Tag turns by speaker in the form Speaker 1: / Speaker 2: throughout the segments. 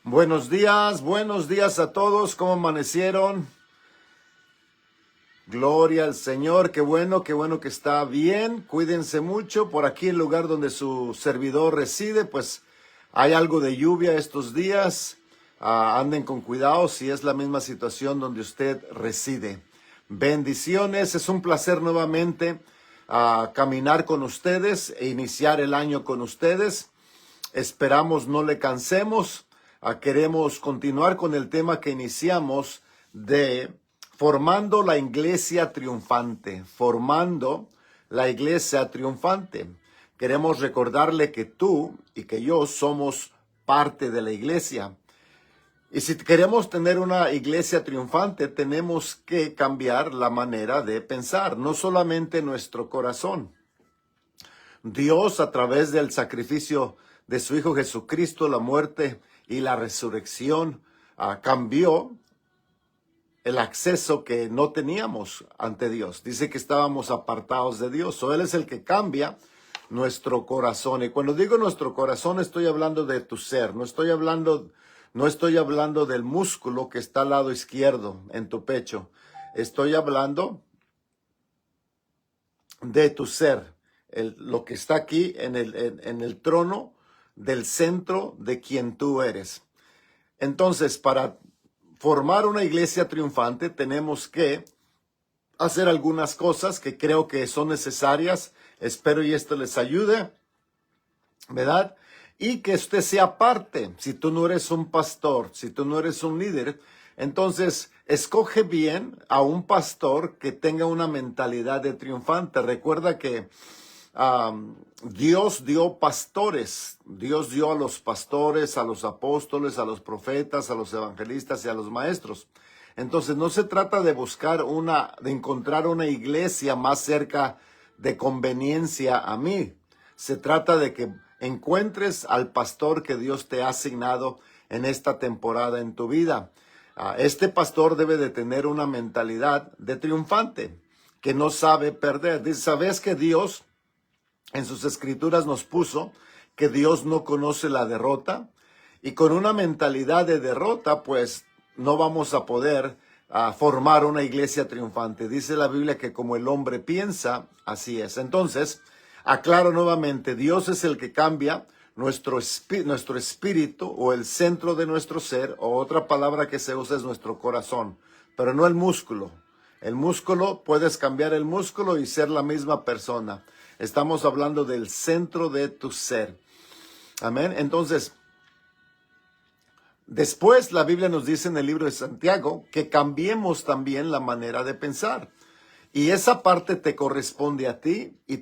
Speaker 1: Buenos días a todos. ¿Cómo amanecieron? Gloria al Señor. Qué bueno que está bien. Cuídense mucho. Por aquí, el lugar donde su servidor reside, pues hay algo de lluvia estos días. Anden con cuidado si es la misma situación donde usted reside. Bendiciones. Es un placer nuevamente caminar con ustedes e iniciar el año con ustedes. Esperamos no le cansemos. Queremos continuar con el tema que iniciamos de formando la iglesia triunfante. Formando la iglesia triunfante. Queremos recordarle que tú y que yo somos parte de la iglesia. Y si queremos tener una iglesia triunfante, tenemos que cambiar la manera de pensar, no solamente nuestro corazón. Dios, a través del sacrificio de su Hijo Jesucristo, la muerte y la resurrección, cambió el acceso que no teníamos ante Dios. Dice que estábamos apartados de Dios. Él es el que cambia nuestro corazón. Y cuando digo nuestro corazón, estoy hablando de tu ser. No estoy hablando del músculo que está al lado izquierdo en tu pecho. Estoy hablando de tu ser. Lo que está aquí en el trono del centro de quien tú eres. Entonces, para formar una iglesia triunfante, tenemos que hacer algunas cosas que creo que son necesarias. Espero y esto les ayude, ¿verdad? Y que usted sea parte. Si tú no eres un pastor, si tú no eres un líder, entonces escoge bien a un pastor que tenga una mentalidad de triunfante. Recuerda que Dios dio pastores. Dios dio a los pastores, a los apóstoles, a los profetas, a los evangelistas y a los maestros. Entonces no se trata de de encontrar una iglesia más cerca de conveniencia a mí. Se trata de que encuentres al pastor que Dios te ha asignado en esta temporada en tu vida. Este pastor debe de tener una mentalidad de triunfante, que no sabe perder. Dice, ¿sabes que Dios en sus escrituras nos puso que Dios no conoce la derrota? Y con una mentalidad de derrota, pues no vamos a poder formar una iglesia triunfante. Dice la Biblia que como el hombre piensa, así es. Entonces, aclaro nuevamente, Dios es el que cambia nuestro espíritu o el centro de nuestro ser, o otra palabra que se usa es nuestro corazón, pero no el músculo. El músculo, puedes cambiar el músculo y ser la misma persona. Estamos hablando del centro de tu ser. Amén. Entonces, después la Biblia nos dice en el libro de Santiago que cambiemos también la manera de pensar. Y esa parte te corresponde a ti y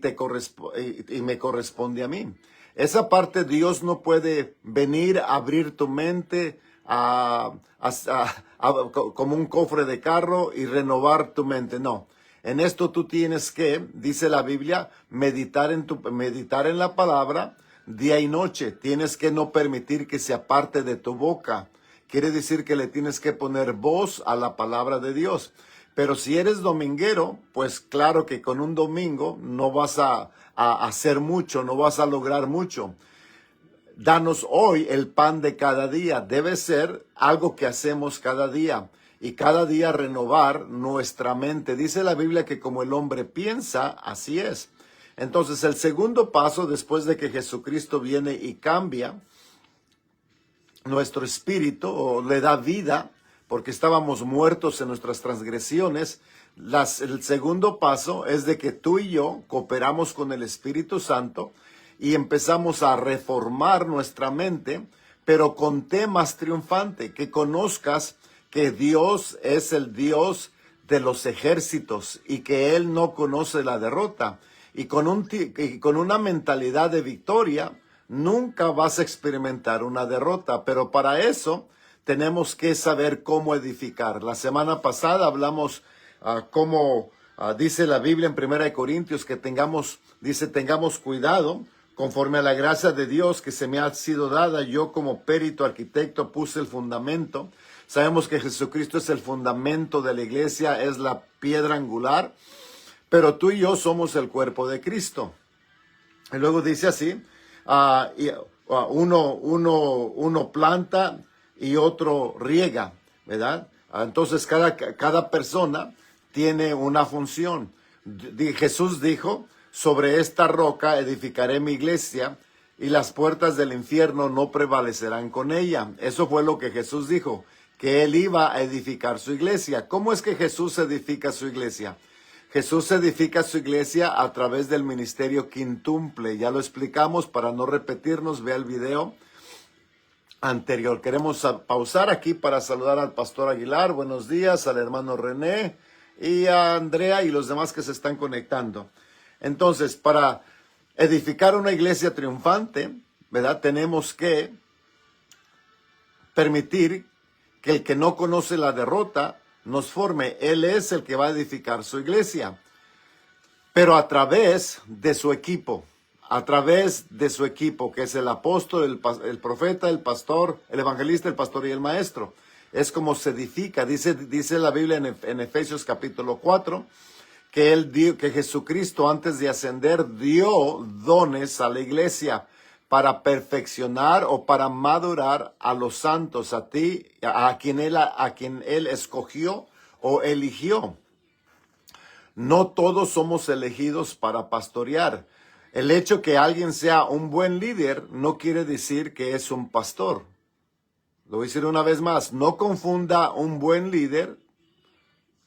Speaker 1: me corresponde a mí. Esa parte Dios no puede venir a abrir tu mente como un cofre de carro y renovar tu mente. No. En esto tú tienes que, dice la Biblia, meditar en la palabra día y noche. Tienes que no permitir que se aparte de tu boca. Quiere decir que le tienes que poner voz a la palabra de Dios. Pero si eres dominguero, pues claro que con un domingo no vas a hacer mucho, no vas a lograr mucho. Danos hoy el pan de cada día. Debe ser algo que hacemos cada día. Y cada día renovar nuestra mente. Dice la Biblia que como el hombre piensa, así es. Entonces el segundo paso, después de que Jesucristo viene y cambia nuestro espíritu o le da vida, porque estábamos muertos en nuestras transgresiones, el segundo paso es de que tú y yo cooperamos con el Espíritu Santo y empezamos a reformar nuestra mente, pero con temas triunfantes, que conozcas que Dios es el Dios de los ejércitos y que Él no conoce la derrota. Y con una mentalidad de victoria, nunca vas a experimentar una derrota. Pero para eso tenemos que saber cómo edificar. La semana pasada hablamos cómo dice la Biblia en 1 Corintios que tengamos cuidado conforme a la gracia de Dios que se me ha sido dada. Yo como perito arquitecto puse el fundamento. Sabemos que Jesucristo es el fundamento de la iglesia, es la piedra angular, pero tú y yo somos el cuerpo de Cristo. Y luego dice así, uno planta, y otro riega, ¿verdad? Entonces cada persona tiene una función. Jesús dijo, sobre esta roca edificaré mi iglesia y las puertas del infierno no prevalecerán con ella. Eso fue lo que Jesús dijo, que él iba a edificar su iglesia. ¿Cómo es que Jesús edifica su iglesia? Jesús edifica su iglesia a través del ministerio quintuple. Ya lo explicamos, para no repetirnos, vea el video anterior. Queremos pausar aquí para saludar al pastor Aguilar. Buenos días, al hermano René y a Andrea y los demás que se están conectando. Entonces, para edificar una iglesia triunfante, ¿verdad? Tenemos que permitir que el que no conoce la derrota nos forme. Él es el que va a edificar su iglesia, pero a través de su equipo. A través de su equipo, que es el apóstol, el profeta, el pastor, el evangelista, el pastor y el maestro. Es como se edifica. Dice la Biblia en Efesios capítulo 4, que Jesucristo antes de ascender dio dones a la iglesia para perfeccionar o para madurar a los santos, a quien él escogió o eligió. No todos somos elegidos para pastorear. El hecho que alguien sea un buen líder no quiere decir que es un pastor. Lo voy a decir una vez más, no confunda un buen líder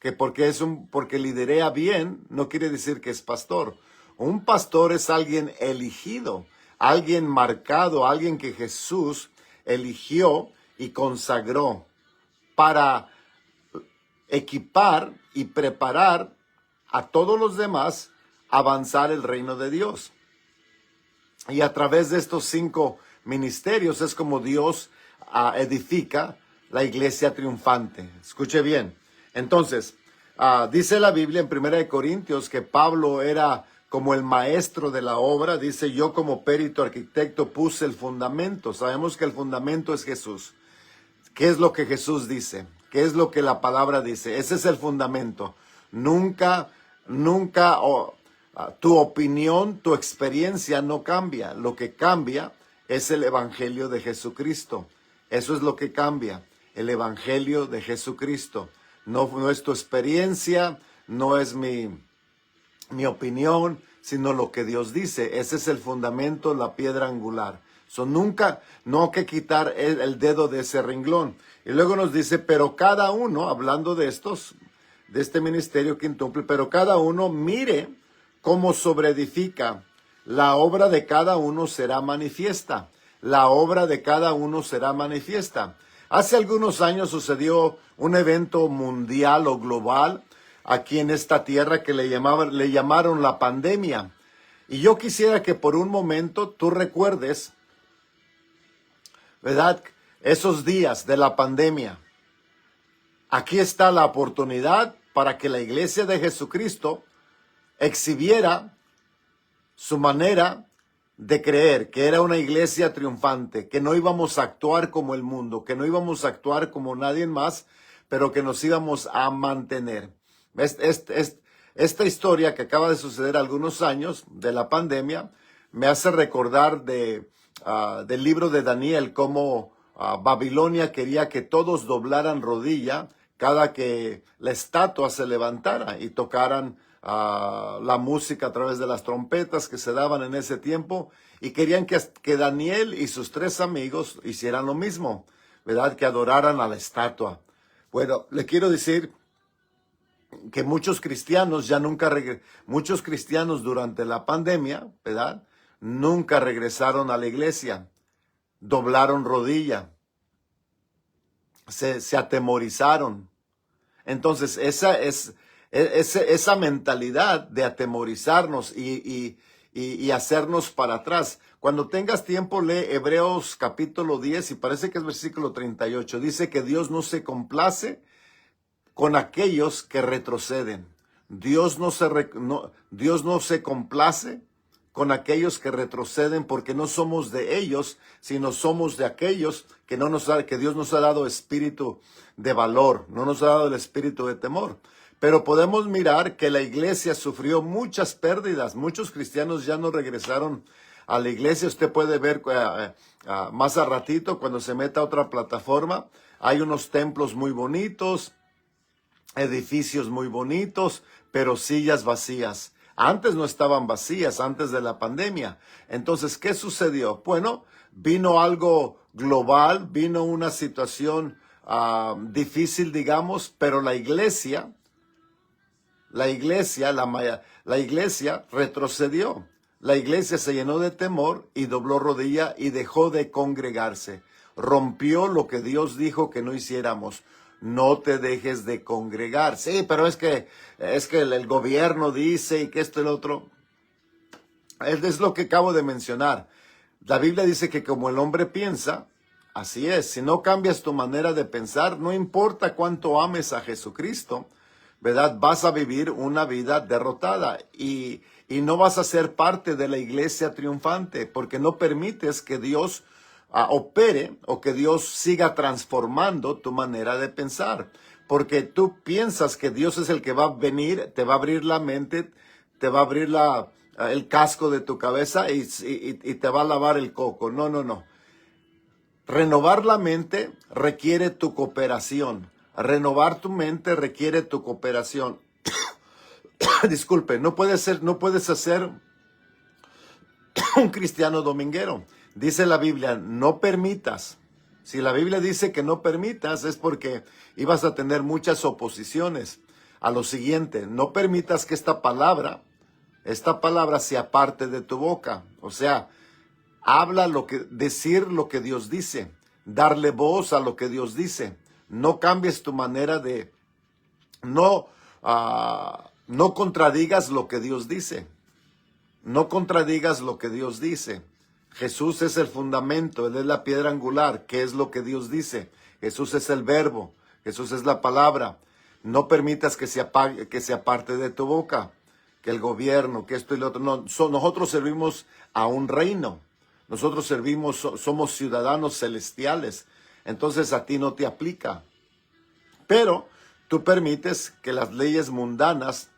Speaker 1: que porque liderea bien no quiere decir que es pastor. Un pastor es alguien elegido, alguien marcado, alguien que Jesús eligió y consagró para equipar y preparar a todos los demás a avanzar el reino de Dios. Y a través de estos 5 ministerios es como Dios edifica la iglesia triunfante. Escuche bien. Entonces, dice la Biblia en 1 Corintios que Pablo era como el maestro de la obra. Dice, yo como perito arquitecto puse el fundamento. Sabemos que el fundamento es Jesús. ¿Qué es lo que Jesús dice? ¿Qué es lo que la palabra dice? Ese es el fundamento. Nunca tu opinión, tu experiencia no cambia. Lo que cambia es el evangelio de Jesucristo. Eso es lo que cambia, el evangelio de Jesucristo. No es tu experiencia, no es mi opinión, sino lo que Dios dice. Ese es el fundamento, la piedra angular. No hay que quitar el dedo de ese renglón. Y luego nos dice, pero cada uno, hablando de este ministerio quintuple, pero cada uno mire cómo sobreedifica. La obra de cada uno será manifiesta. La obra de cada uno será manifiesta. Hace algunos años sucedió un evento mundial o global aquí en esta tierra que le llamaron la pandemia. Y yo quisiera que por un momento tú recuerdes, ¿verdad?, esos días de la pandemia. Aquí está la oportunidad para que la iglesia de Jesucristo exhibiera su manera de creer, que era una iglesia triunfante, que no íbamos a actuar como el mundo, que no íbamos a actuar como nadie más, pero que nos íbamos a mantener. Esta historia que acaba de suceder algunos años de la pandemia me hace recordar del libro de Daniel, cómo Babilonia quería que todos doblaran rodilla cada que la estatua se levantara y tocaran la música a través de las trompetas que se daban en ese tiempo, y querían que Daniel y sus 3 amigos hicieran lo mismo, ¿verdad?, que adoraran a la estatua. Bueno, le quiero decir que muchos cristianos durante la pandemia, ¿verdad?, nunca regresaron a la iglesia, doblaron rodilla, se atemorizaron. Entonces, esa mentalidad de atemorizarnos y hacernos para atrás. Cuando tengas tiempo, lee Hebreos capítulo 10 y parece que es versículo 38. Dice que Dios no se complace con aquellos que retroceden. Dios no se complace con aquellos que retroceden, porque no somos de ellos, sino somos de aquellos que Dios nos ha dado espíritu de valor, no nos ha dado el espíritu de temor. Pero podemos mirar que la iglesia sufrió muchas pérdidas. Muchos cristianos ya no regresaron a la iglesia. Usted puede ver más a ratito cuando se meta a otra plataforma. Hay unos templos muy bonitos, edificios muy bonitos, pero sillas vacías. Antes no estaban vacías, antes de la pandemia. Entonces, ¿qué sucedió? Bueno, vino algo global, vino una situación difícil, digamos, pero la iglesia retrocedió. La iglesia se llenó de temor y dobló rodilla y dejó de congregarse. Rompió lo que Dios dijo que no hiciéramos. No te dejes de congregar. Sí, pero es que el gobierno dice y que esto y lo otro. Es lo que acabo de mencionar. La Biblia dice que como el hombre piensa, así es. Si no cambias tu manera de pensar, no importa cuánto ames a Jesucristo, ¿verdad? Vas a vivir una vida derrotada y no vas a ser parte de la iglesia triunfante porque no permites que Dios opere o que Dios siga transformando tu manera de pensar. Porque tú piensas que Dios es el que va a venir, te va a abrir la mente, te va a abrir el casco de tu cabeza y te va a lavar el coco. No, no, no. Renovar la mente requiere tu cooperación. Renovar tu mente requiere tu cooperación. Disculpe, no puedes hacer un cristiano dominguero. Dice la Biblia, no permitas. Si la Biblia dice que no permitas, es porque ibas a tener muchas oposiciones a lo siguiente. No permitas que esta palabra sea parte de tu boca. O sea, decir lo que Dios dice, darle voz a lo que Dios dice. No cambies tu manera de, no contradigas lo que Dios dice. No contradigas lo que Dios dice. Jesús es el fundamento, Él es la piedra angular. ¿Qué es lo que Dios dice? Jesús es el verbo, Jesús es la palabra. No permitas que se aparte de tu boca, que el gobierno, que esto y lo otro. No, nosotros servimos a un reino. Nosotros somos ciudadanos celestiales. Entonces a ti no te aplica. Pero tú permites que las leyes mundanas,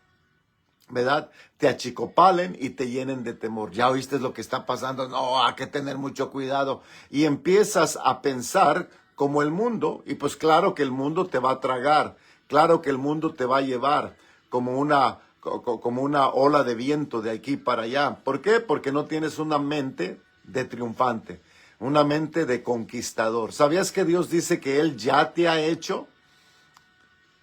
Speaker 1: ¿verdad?, te achicopalen y te llenen de temor. Ya oíste lo que está pasando. No, hay que tener mucho cuidado. Y empiezas a pensar como el mundo. Y pues claro que el mundo te va a tragar. Claro que el mundo te va a llevar como una ola de viento de aquí para allá. ¿Por qué? Porque no tienes una mente de triunfante, una mente de conquistador. ¿Sabías que Dios dice que Él ya te ha hecho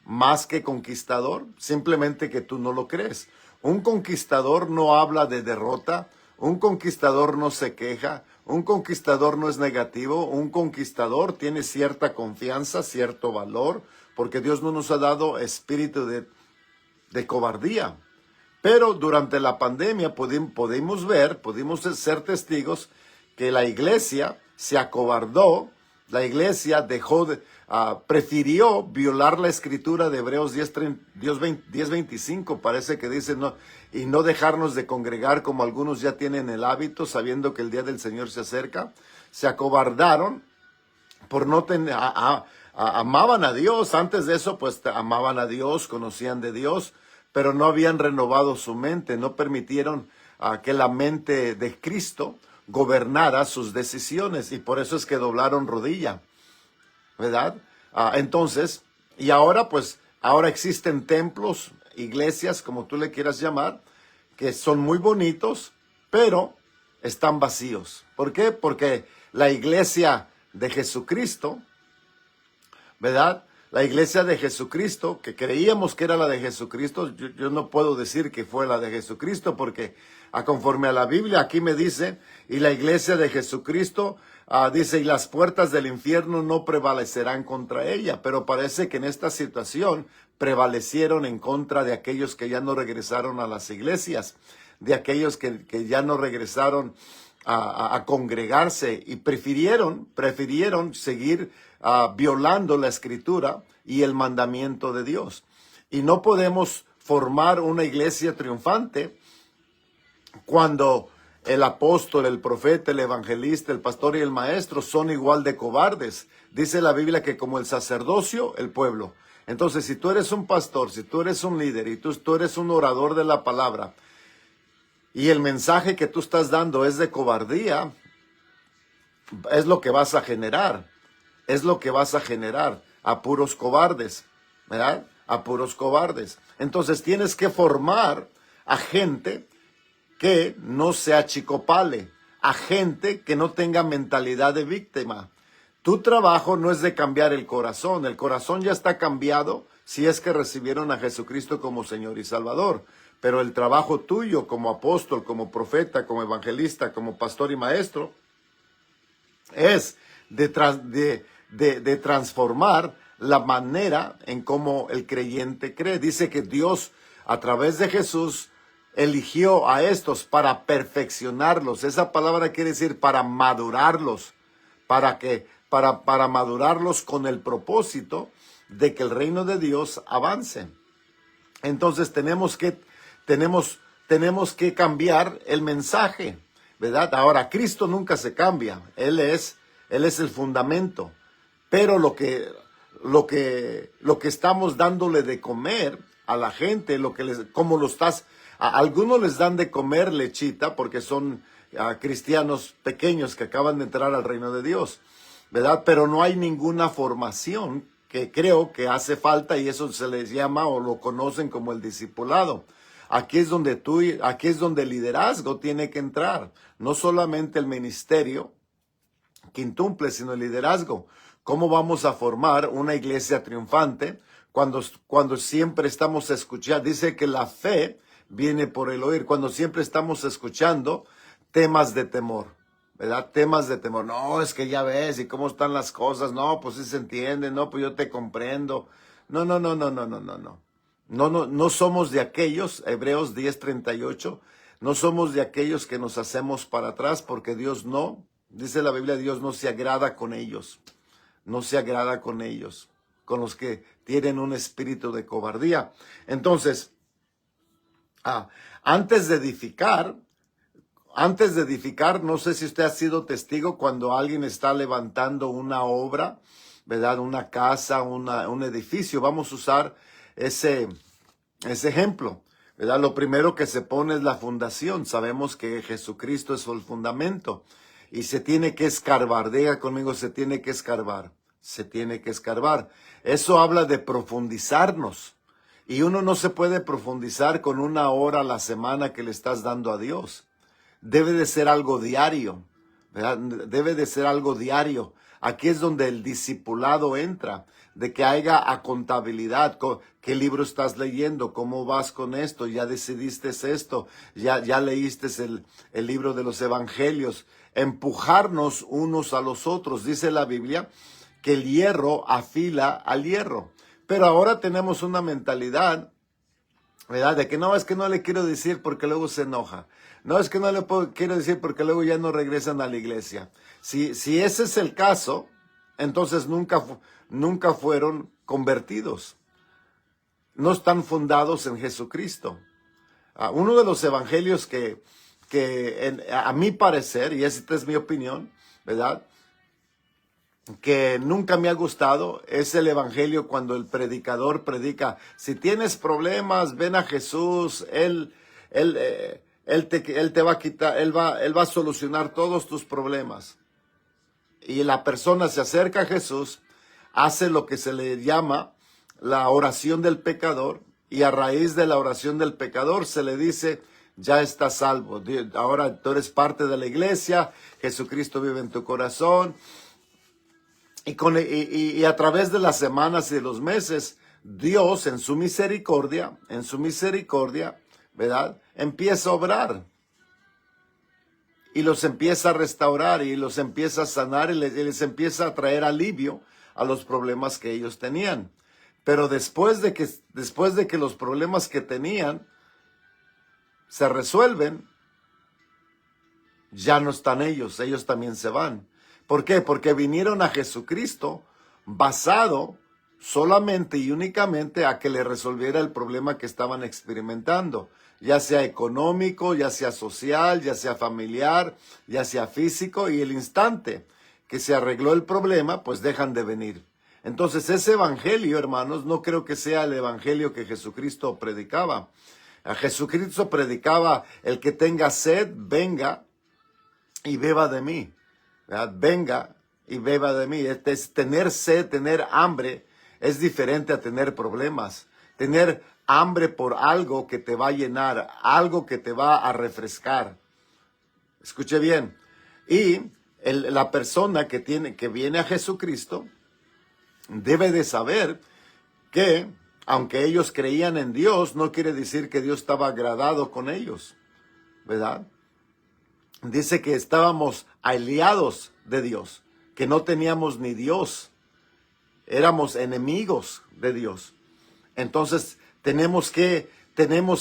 Speaker 1: más que conquistador? Simplemente que tú no lo crees. Un conquistador no habla de derrota, un conquistador no se queja, un conquistador no es negativo, un conquistador tiene cierta confianza, cierto valor, porque Dios no nos ha dado espíritu de cobardía. Pero durante la pandemia pudimos ser testigos que la iglesia se acobardó, la iglesia prefirió violar la escritura de Hebreos 10:25, parece que dice, no, y no dejarnos de congregar como algunos ya tienen el hábito, sabiendo que el día del Señor se acerca. Se acobardaron por no tener, amaban a Dios, antes de eso pues amaban a Dios, conocían de Dios, pero no habían renovado su mente, no permitieron que la mente de Cristo gobernara sus decisiones y por eso es que doblaron rodilla, ¿verdad? Entonces, y ahora ahora existen templos, iglesias, como tú le quieras llamar, que son muy bonitos, pero están vacíos. ¿Por qué? Porque la iglesia de Jesucristo, ¿verdad? La iglesia de Jesucristo, que creíamos que era la de Jesucristo, yo no puedo decir que fue la de Jesucristo porque conforme a la Biblia aquí me dice, y la iglesia de Jesucristo dice, y las puertas del infierno no prevalecerán contra ella, pero parece que en esta situación prevalecieron en contra de aquellos que ya no regresaron a las iglesias, de aquellos que ya no regresaron a congregarse y prefirieron seguir violando la escritura y el mandamiento de Dios. Y no podemos formar una iglesia triunfante cuando el apóstol, el profeta, el evangelista, el pastor y el maestro son igual de cobardes. Dice la Biblia que como el sacerdocio, el pueblo. Entonces, si tú eres un pastor, si tú eres un líder y tú eres un orador de la palabra, y el mensaje que tú estás dando es de cobardía, es lo que vas a generar. Es lo que vas a generar a puros cobardes, ¿verdad? A puros cobardes. Entonces tienes que formar a gente que no sea chicopale, a gente que no tenga mentalidad de víctima. Tu trabajo no es de cambiar el corazón ya está cambiado si es que recibieron a Jesucristo como Señor y Salvador. Pero el trabajo tuyo como apóstol, como profeta, como evangelista, como pastor y maestro, es de transformar la manera en cómo el creyente cree. Dice que Dios, a través de Jesús, eligió a estos para perfeccionarlos. Esa palabra quiere decir para madurarlos, para madurarlos con el propósito de que el reino de Dios avance. Entonces tenemos que cambiar el mensaje, ¿verdad? Ahora, Cristo nunca se cambia. Él es el fundamento. Pero lo que estamos dándole de comer a la gente, a algunos les dan de comer lechita porque son cristianos pequeños que acaban de entrar al reino de Dios, ¿verdad? Pero no hay ninguna formación que creo que hace falta, y eso se les llama o lo conocen como el discipulado. Aquí es donde el liderazgo tiene que entrar, no solamente el ministerio quintuple, sino el liderazgo. ¿Cómo vamos a formar una iglesia triunfante cuando siempre estamos escuchando? Dice que la fe viene por el oír, cuando siempre estamos escuchando temas de temor, ¿verdad? Temas de temor. No, es que ya ves, y cómo están las cosas. No, pues sí se entiende. No, pues yo te comprendo. No. No somos de aquellos, Hebreos 10:38, no somos de aquellos que nos hacemos para atrás, porque Dios no, dice la Biblia, Dios no se agrada con ellos. No se agrada con ellos, con los que tienen un espíritu de cobardía. Entonces, antes de edificar, no sé si usted ha sido testigo cuando alguien está levantando una obra, ¿verdad? Una casa, un edificio. Vamos a usar ese ejemplo, ¿verdad? Lo primero que se pone es la fundación. Sabemos que Jesucristo es el fundamento y se tiene que escarbar. Diga conmigo, se tiene que escarbar. Se tiene que escarbar. Eso habla de profundizarnos. Y uno no se puede profundizar con 1 hora a la semana que le estás dando a Dios. Debe de ser algo diario, ¿verdad? Debe de ser algo diario. Aquí es donde el discipulado entra, de que haya a contabilidad. ¿Qué libro estás leyendo? ¿Cómo vas con esto? ¿Ya decidiste esto? ¿Ya leíste el libro de los evangelios? Empujarnos unos a los otros. Dice la Biblia que el hierro afila al hierro. Pero ahora tenemos una mentalidad, ¿verdad? De que no, es que no le quiero decir porque luego se enoja. No, es que no le quiero decir porque luego ya no regresan a la iglesia. Si ese es el caso, entonces nunca fueron convertidos. No están fundados en Jesucristo. Uno de los evangelios que a mi parecer, y esta es mi opinión, ¿verdad?, que nunca me ha gustado, es el evangelio cuando el predicador predica: si tienes problemas, ven a Jesús, Él te va a quitar, Él va a solucionar todos tus problemas. Y la persona se acerca a Jesús, hace lo que se le llama la oración del pecador, y a raíz de la oración del pecador se le dice: ya estás salvo, ahora tú eres parte de la iglesia, Jesucristo vive en tu corazón. Y a través de las semanas y de los meses, Dios en su misericordia, ¿verdad?, empieza a obrar. Y los empieza a restaurar, y los empieza a sanar, y les empieza a traer alivio a los problemas que ellos tenían. Pero después de que los problemas que tenían se resuelven, ya no están ellos también se van. ¿Por qué? Porque vinieron a Jesucristo basado solamente y únicamente a que le resolviera el problema que estaban experimentando, ya sea económico, ya sea social, ya sea familiar, ya sea físico, y el instante que se arregló el problema, pues dejan de venir. Entonces ese evangelio, hermanos, no creo que sea el evangelio que Jesucristo predicaba. A Jesucristo predicaba, el que tenga sed, venga y beba de mí. ¿Verdad? Venga y beba de mí. Es tener sed, tener hambre, es diferente a tener problemas. Tener hambre por algo que te va a llenar, algo que te va a refrescar. Escuche bien. Y la persona que viene a Jesucristo debe de saber que, aunque ellos creían en Dios, no quiere decir que Dios estaba agradado con ellos, ¿verdad? Dice que estábamos aliados de Dios, que no teníamos ni Dios, éramos enemigos de Dios. Entonces tenemos que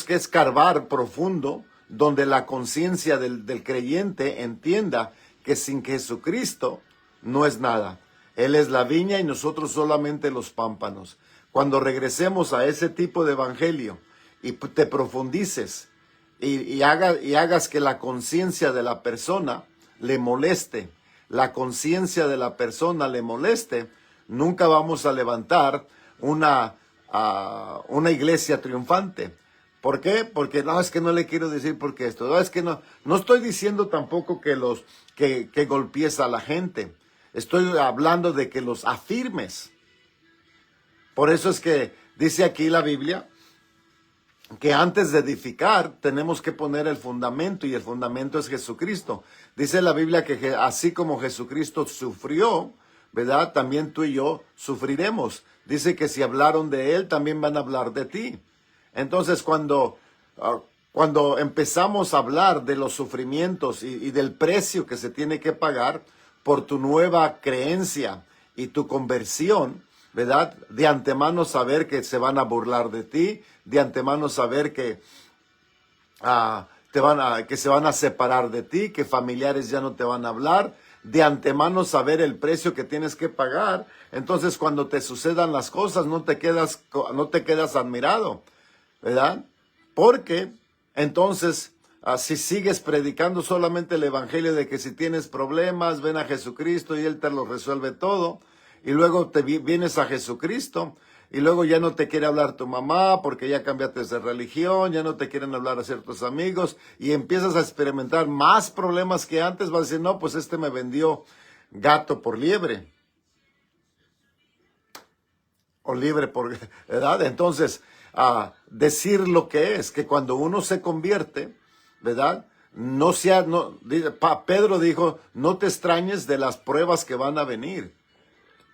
Speaker 1: escarbar profundo, donde la conciencia del creyente entienda que sin Jesucristo no es nada. Él es la viña y nosotros solamente los pámpanos. Cuando regresemos a ese tipo de evangelio y te profundices y hagas que la conciencia de la persona le moleste, nunca vamos a levantar una iglesia triunfante. ¿Por qué? Porque no, es que no le quiero decir por qué esto. No, es que no estoy diciendo tampoco que golpees a la gente. Estoy hablando de que los afirmes. Por eso es que dice aquí la Biblia que antes de edificar tenemos que poner el fundamento, y el fundamento es Jesucristo. Dice la Biblia que así como Jesucristo sufrió, ¿verdad? También tú y yo sufriremos. Dice que si hablaron de Él, también van a hablar de ti. Entonces, cuando empezamos a hablar de los sufrimientos y del precio que se tiene que pagar por tu nueva creencia y tu conversión, ¿verdad? De antemano saber que se van a burlar de ti, de antemano saber que se van a separar de ti, que familiares ya no te van a hablar, de antemano saber el precio que tienes que pagar. Entonces, cuando te sucedan las cosas, no te quedas admirado, ¿verdad? Porque entonces, si sigues predicando solamente el evangelio de que si tienes problemas, ven a Jesucristo y Él te lo resuelve todo, y luego vienes a Jesucristo, y luego ya no te quiere hablar tu mamá porque ya cambiaste de religión, ya no te quieren hablar a ciertos amigos, y empiezas a experimentar más problemas que antes, vas a decir, no, pues me vendió gato por liebre, o liebre por, ¿verdad? Entonces, decir lo que es, que cuando uno se convierte, ¿verdad? Pedro dijo, no te extrañes de las pruebas que van a venir.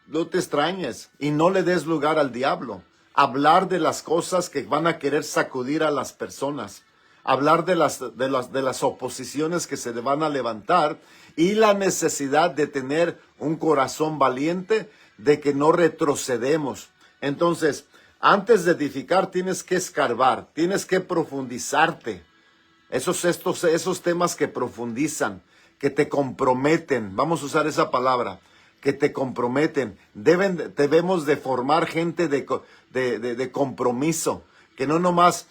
Speaker 1: No te extrañes y no le des lugar al diablo. Hablar de las cosas que van a querer sacudir a las personas. Hablar de las oposiciones que se le van a levantar y la necesidad de tener un corazón valiente, de que no retrocedemos. Entonces, antes de edificar tienes que escarbar, tienes que profundizarte. Esos temas que profundizan, que te comprometen, vamos a usar esa palabra, que te comprometen. Debemos de formar gente de compromiso, que no nomás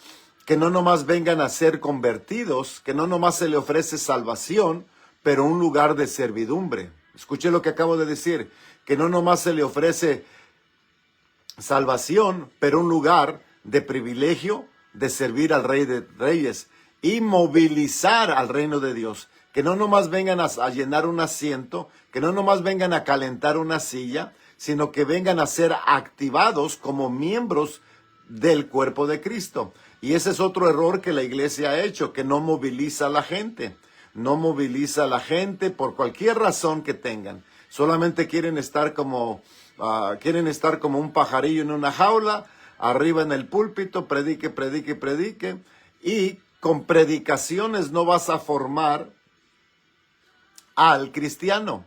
Speaker 1: vengan a ser convertidos, que no nomás se le ofrece salvación, pero un lugar de servidumbre. Escuche lo que acabo de decir, que no nomás se le ofrece salvación, pero un lugar de privilegio de servir al Rey de Reyes y movilizar al reino de Dios. Que no nomás vengan a llenar un asiento, que no nomás vengan a calentar una silla, sino que vengan a ser activados como miembros del cuerpo de Cristo. Y ese es otro error que la iglesia ha hecho, que no moviliza a la gente. No moviliza a la gente por cualquier razón que tengan. Solamente quieren estar como un pajarillo en una jaula, arriba en el púlpito, predique. Y con predicaciones no vas a formar al cristiano,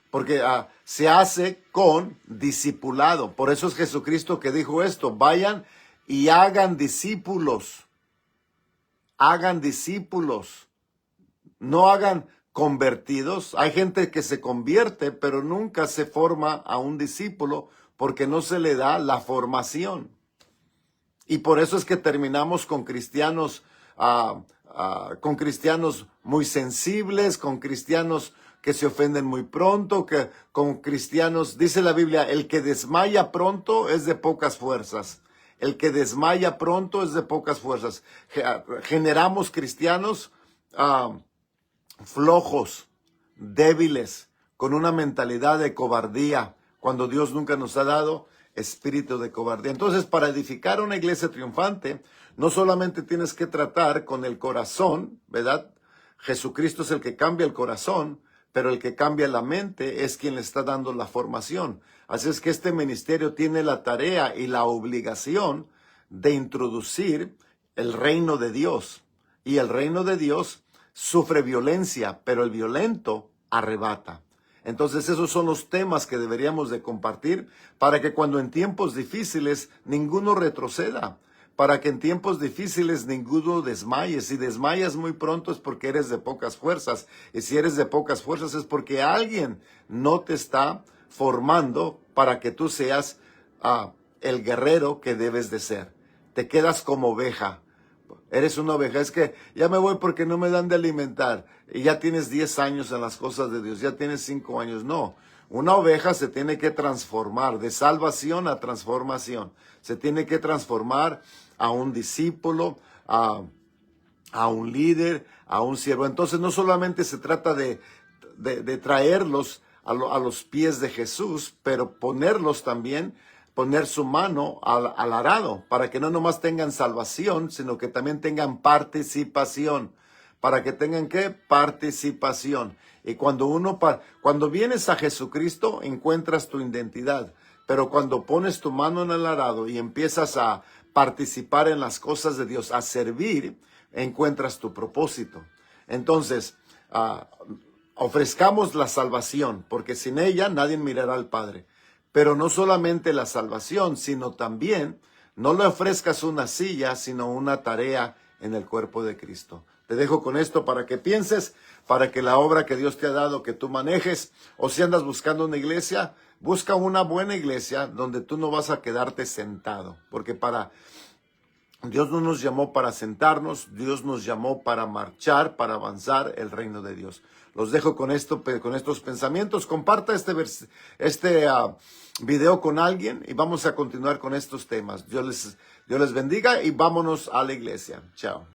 Speaker 1: porque se hace con discipulado. Por eso es Jesucristo que dijo esto: vayan y hagan discípulos. Hagan discípulos. No hagan convertidos. Hay gente que se convierte, pero nunca se forma a un discípulo porque no se le da la formación. Y por eso es que terminamos con cristianos muy sensibles, con cristianos que se ofenden muy pronto, con cristianos, dice la Biblia, el que desmaya pronto es de pocas fuerzas. El que desmaya pronto es de pocas fuerzas. Generamos cristianos flojos, débiles, con una mentalidad de cobardía, cuando Dios nunca nos ha dado espíritu de cobardía. Entonces, para edificar una iglesia triunfante, no solamente tienes que tratar con el corazón, ¿verdad? Jesucristo es el que cambia el corazón, pero el que cambia la mente es quien le está dando la formación. Así es que este ministerio tiene la tarea y la obligación de introducir el reino de Dios. Y el reino de Dios sufre violencia, pero el violento arrebata. Entonces esos son los temas que deberíamos de compartir para que cuando en tiempos difíciles ninguno retroceda, para que en tiempos difíciles ninguno desmaye. Si desmayas muy pronto es porque eres de pocas fuerzas, y si eres de pocas fuerzas es porque alguien no te está formando para que tú seas el guerrero que debes de ser. Te quedas como oveja. Eres una oveja, es que ya me voy porque no me dan de alimentar. Y ya tienes 10 años en las cosas de Dios, ya tienes 5 años. No, una oveja se tiene que transformar de salvación a transformación. Se tiene que transformar a un discípulo, a un líder, a un siervo. Entonces no solamente se trata de traerlos a los pies de Jesús, pero ponerlos también, poner su mano al arado, para que no nomás tengan salvación, sino que también tengan participación. Para que tengan, ¿qué? Participación. Y cuando vienes a Jesucristo, encuentras tu identidad. Pero cuando pones tu mano en el arado y empiezas a participar en las cosas de Dios, a servir, encuentras tu propósito. Entonces, ofrezcamos la salvación, porque sin ella nadie mirará al Padre. Pero no solamente la salvación, sino también no le ofrezcas una silla, sino una tarea en el cuerpo de Cristo. Te dejo con esto para que pienses, para que la obra que Dios te ha dado, que tú manejes, o si andas buscando una iglesia, busca una buena iglesia donde tú no vas a quedarte sentado, porque Dios no nos llamó para sentarnos, Dios nos llamó para marchar, para avanzar el reino de Dios. Los dejo con estos pensamientos. Comparta este video con alguien y vamos a continuar con estos temas. Dios les bendiga y vámonos a la iglesia. Chao.